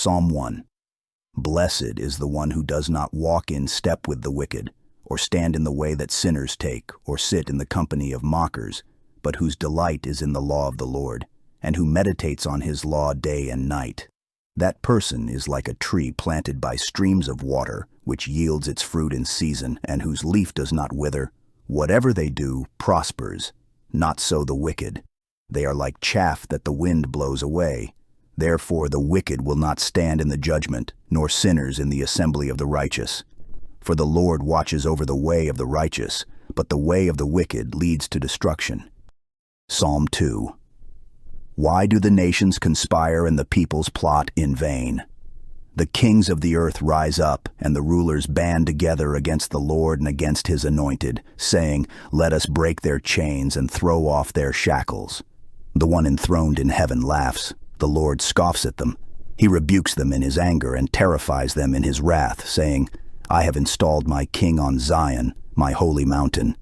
Psalm 1. Blessed is the one who does not walk in step with the wicked, or stand in the way that sinners take, or sit in the company of mockers, but whose delight is in the law of the Lord, and who meditates on his law day and night. That person is like a tree planted by streams of water, which yields its fruit in season, and whose leaf does not wither. Whatever they do prospers. Not so the wicked. They are like chaff that the wind blows away. Therefore the wicked will not stand in the judgment, nor sinners in the assembly of the righteous. For the Lord watches over the way of the righteous, but the way of the wicked leads to destruction. Psalm 2. Why do the nations conspire and the peoples plot in vain? The kings of the earth rise up, and the rulers band together against the Lord and against his anointed, saying, "Let us break their chains and throw off their shackles." The one enthroned in heaven laughs. The Lord scoffs at them. He rebukes them in his anger and terrifies them in his wrath, saying, "I have installed my king on Zion, my holy mountain.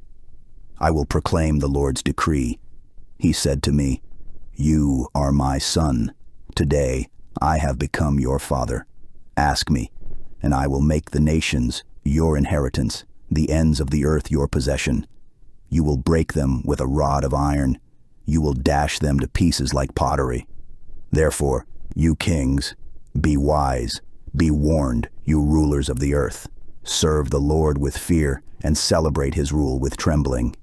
I will proclaim the Lord's decree. He said to me, 'You are my son. Today I have become your father. Ask me, and I will make the nations your inheritance, the ends of the earth your possession. You will break them with a rod of iron. You will dash them to pieces like pottery.' Therefore, you kings, be wise, be warned, you rulers of the earth. Serve the Lord with fear and celebrate his rule with trembling.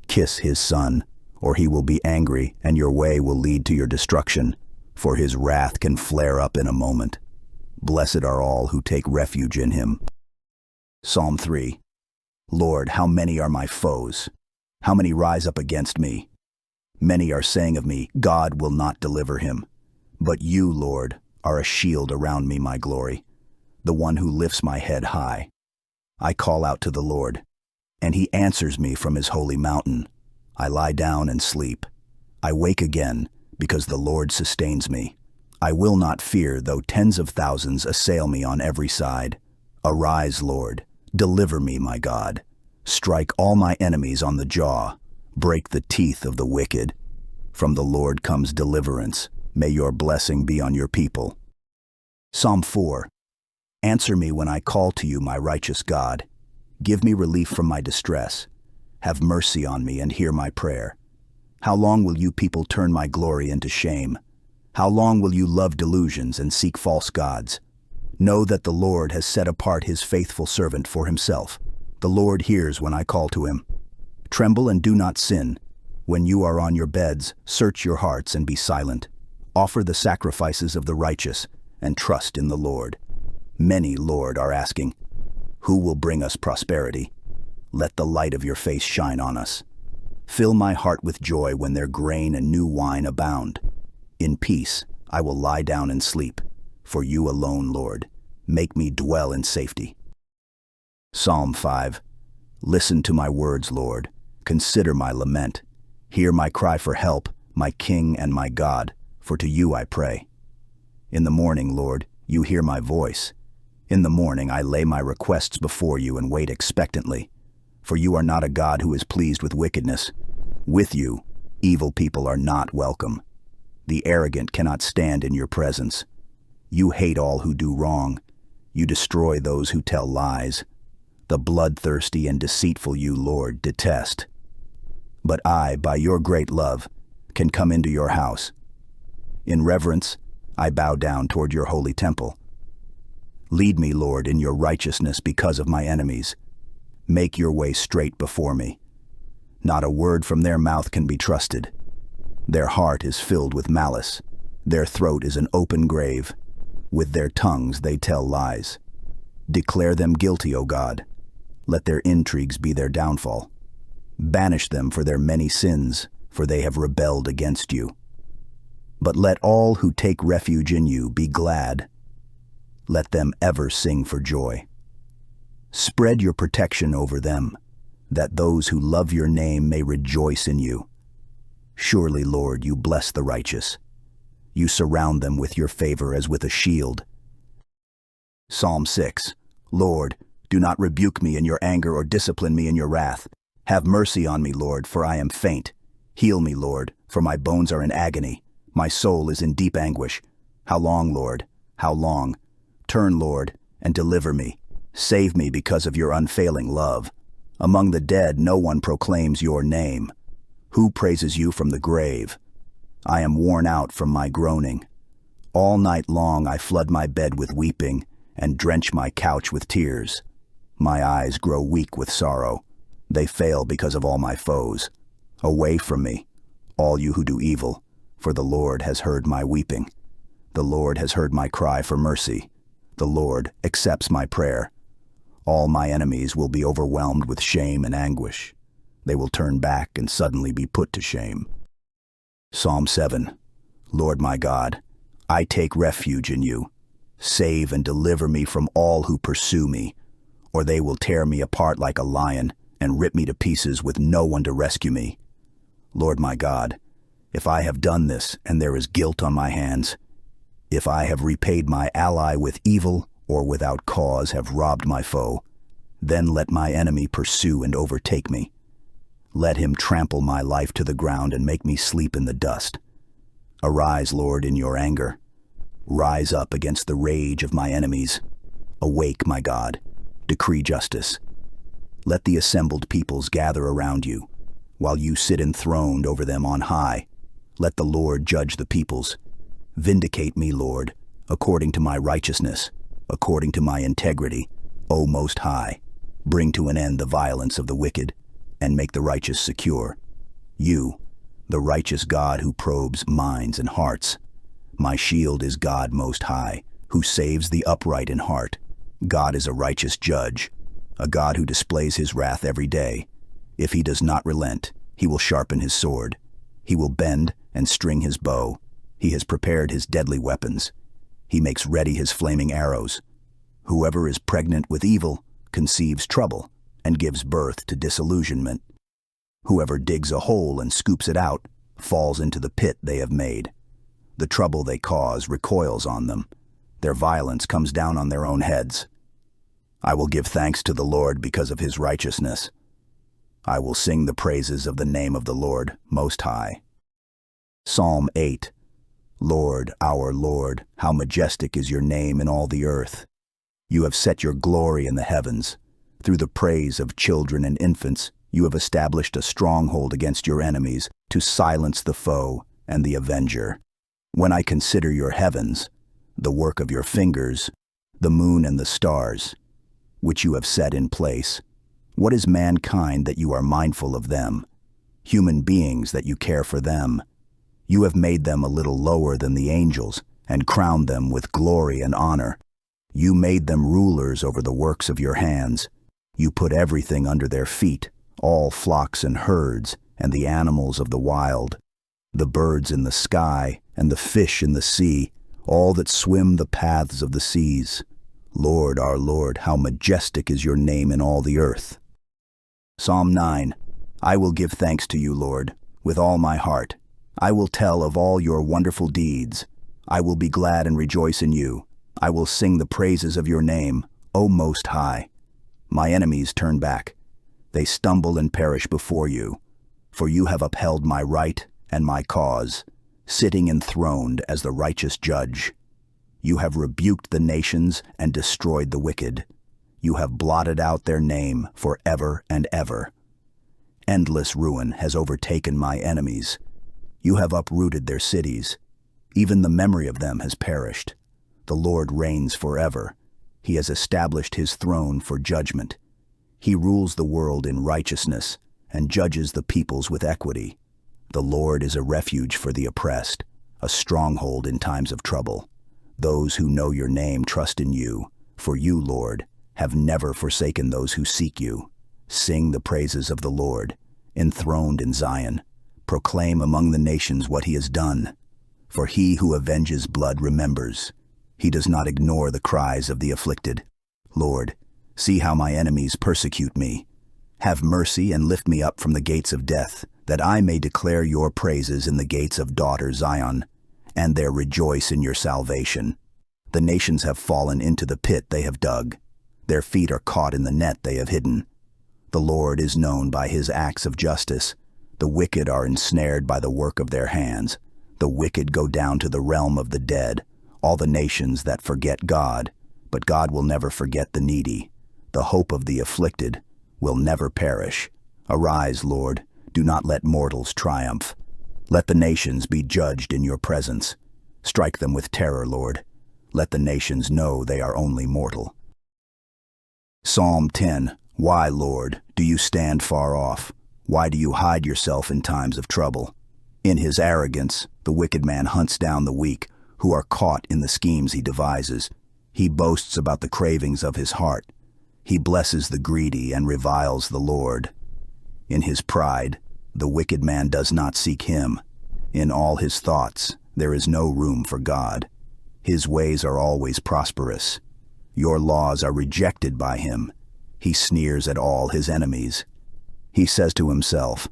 Kiss his son, or he will be angry and your way will lead to your destruction, for his wrath can flare up in a moment. Blessed are all who take refuge in him." Psalm 3. Lord, how many are my foes? How many rise up against me? Many are saying of me, "God will not deliver him." But you, Lord, are a shield around me, my glory, the one who lifts my head high. I call out to the Lord, and he answers me from his holy mountain. I lie down and sleep. I wake again, because the Lord sustains me. I will not fear, though tens of thousands assail me on every side. Arise, Lord, deliver me, my God. Strike all my enemies on the jaw. Break the teeth of the wicked. From the Lord comes deliverance. May your blessing be on your people. Psalm 4. Answer me when I call to you, my righteous God. Give me relief from my distress. Have mercy on me and hear my prayer. How long will you people turn my glory into shame? How long will you love delusions and seek false gods? Know that the Lord has set apart his faithful servant for himself. The Lord hears when I call to him. Tremble and do not sin. When you are on your beds, search your hearts and be silent. Offer the sacrifices of the righteous and trust in the Lord. Many, Lord, are asking, "Who will bring us prosperity?" Let the light of your face shine on us. Fill my heart with joy when their grain and new wine abound. In peace I will lie down and sleep, for you alone, Lord, make me dwell in safety. Psalm 5. Listen to my words, Lord. Consider my lament. Hear my cry for help, my King and my God, for to you I pray. In the morning, Lord, you hear my voice. In the morning I lay my requests before you and wait expectantly. For you are not a God who is pleased with wickedness. With you, evil people are not welcome. The arrogant cannot stand in your presence. You hate all who do wrong. You destroy those who tell lies. The bloodthirsty and deceitful you, Lord, detest. But I, by your great love, can come into your house. In reverence, I bow down toward your holy temple. Lead me, Lord, in your righteousness because of my enemies. Make your way straight before me. Not a word from their mouth can be trusted. Their heart is filled with malice. Their throat is an open grave. With their tongues they tell lies. Declare them guilty, O God. Let their intrigues be their downfall. Banish them for their many sins, for they have rebelled against you. But let all who take refuge in you be glad. Let them ever sing for joy. Spread your protection over them, that those who love your name may rejoice in you. Surely, Lord, you bless the righteous. You surround them with your favor as with a shield. Psalm 6. Lord, do not rebuke me in your anger or discipline me in your wrath. Have mercy on me, Lord, for I am faint. Heal me, Lord, for my bones are in agony. My soul is in deep anguish. How long, Lord? How long? Turn, Lord, and deliver me. Save me because of your unfailing love. Among the dead no one proclaims your name. Who praises you from the grave? I am worn out from my groaning. All night long I flood my bed with weeping and drench my couch with tears. My eyes grow weak with sorrow. They fail because of all my foes. Away from me, all you who do evil, for the Lord has heard my weeping. The Lord has heard my cry for mercy. The Lord accepts my prayer. All my enemies will be overwhelmed with shame and anguish. They will turn back and suddenly be put to shame. Psalm 7. Lord my God, I take refuge in you. Save and deliver me from all who pursue me, or they will tear me apart like a lion and rip me to pieces with no one to rescue me. Lord my God, if I have done this and there is guilt on my hands, if I have repaid my ally with evil or without cause have robbed my foe, then let my enemy pursue and overtake me. Let him trample my life to the ground and make me sleep in the dust. Arise, Lord, in your anger. Rise up against the rage of my enemies. Awake, my God. Decree justice. Let the assembled peoples gather around you, while you sit enthroned over them on high. Let the Lord judge the peoples. Vindicate me, Lord, according to my righteousness, according to my integrity, O Most High. Bring to an end the violence of the wicked, and make the righteous secure. You, the righteous God who probes minds and hearts. My shield is God Most High, who saves the upright in heart. God is a righteous judge, a God who displays his wrath every day. If he does not relent, he will sharpen his sword. He will bend and string his bow. He has prepared his deadly weapons. He makes ready his flaming arrows. Whoever is pregnant with evil conceives trouble and gives birth to disillusionment. Whoever digs a hole and scoops it out falls into the pit they have made. The trouble they cause recoils on them. Their violence comes down on their own heads. I will give thanks to the Lord because of his righteousness. I will sing the praises of the name of the Lord Most High. Psalm 8. Lord, our Lord, how majestic is your name in all the earth. You have set your glory in the heavens. Through the praise of children and infants, you have established a stronghold against your enemies to silence the foe and the avenger. When I consider your heavens, the work of your fingers, the moon and the stars, which you have set in place, what is mankind that you are mindful of them? Human beings that you care for them. You have made them a little lower than the angels and crowned them with glory and honor. You made them rulers over the works of your hands. You put everything under their feet, all flocks and herds, and the animals of the wild, the birds in the sky, and the fish in the sea, all that swim the paths of the seas. Lord, our Lord, how majestic is your name in all the earth. Psalm 9. I will give thanks to you, Lord, with all my heart. I will tell of all your wonderful deeds. I will be glad and rejoice in you. I will sing the praises of your name, O Most High. My enemies turn back. They stumble and perish before you. For you have upheld my right and my cause, sitting enthroned as the righteous judge. You have rebuked the nations and destroyed the wicked. You have blotted out their name forever and ever. Endless ruin has overtaken my enemies. You have uprooted their cities. Even the memory of them has perished. The Lord reigns forever. He has established his throne for judgment. He rules the world in righteousness and judges the peoples with equity. The Lord is a refuge for the oppressed, a stronghold in times of trouble. Those who know your name trust in you, for you, Lord, have never forsaken those who seek you. Sing the praises of the Lord, enthroned in Zion. Proclaim among the nations what he has done. For he who avenges blood remembers. He does not ignore the cries of the afflicted. Lord, see how my enemies persecute me. Have mercy and lift me up from the gates of death, that I may declare your praises in the gates of daughter Zion, and there rejoice in your salvation. The nations have fallen into the pit they have dug. Their feet are caught in the net they have hidden. The Lord is known by his acts of justice. The wicked are ensnared by the work of their hands. The wicked go down to the realm of the dead. all the nations that forget God, but God will never forget the needy. The hope of the afflicted will never perish. Arise, Lord, do not let mortals triumph. Let the nations be judged in your presence. Strike them with terror, Lord. Let the nations know they are only mortal. Psalm 10. Why, Lord, do you stand far off? Why do you hide yourself in times of trouble? In his arrogance, the wicked man hunts down the weak, who are caught in the schemes he devises. He boasts about the cravings of his heart. He blesses the greedy and reviles the Lord. In his pride, the wicked man does not seek him. In all his thoughts, there is no room for God. His ways are always prosperous. Your laws are rejected by him. He sneers at all his enemies. He says to himself,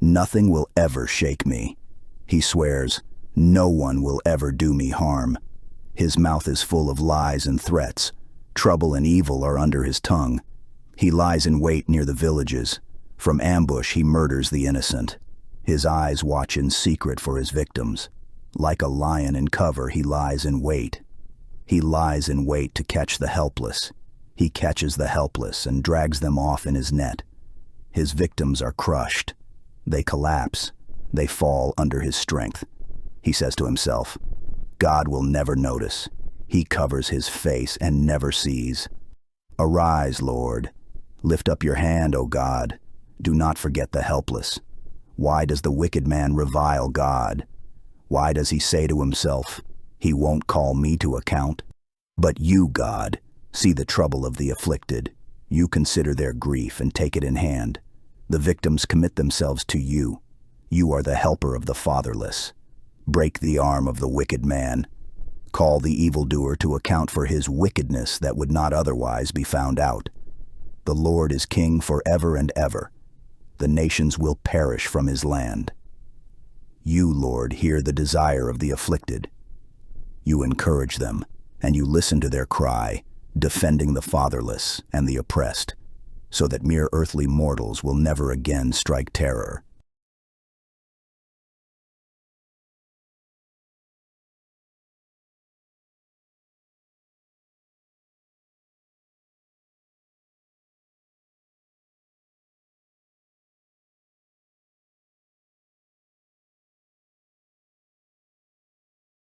"Nothing will ever shake me." He swears, "No one will ever do me harm." His mouth is full of lies and threats. Trouble and evil are under his tongue. He lies in wait near the villages. From ambush he murders the innocent. His eyes watch in secret for his victims. Like a lion in cover, he lies in wait. He lies in wait to catch the helpless. He catches the helpless and drags them off in his net. His victims are crushed. They collapse. They fall under his strength. He says to himself, "God will never notice." He covers his face and never sees. Arise, Lord. Lift up your hand, O God. Do not forget the helpless. Why does the wicked man revile God? Why does he say to himself, "He won't call me to account"? But you, God, see the trouble of the afflicted. You consider their grief and take it in hand. The victims commit themselves to you. You are the helper of the fatherless. Break the arm of the wicked man. Call the evildoer to account for his wickedness that would not otherwise be found out. The Lord is king forever and ever. The nations will perish from his land. You, Lord, hear the desire of the afflicted. You encourage them, and you listen to their cry, defending the fatherless and the oppressed, so that mere earthly mortals will never again strike terror.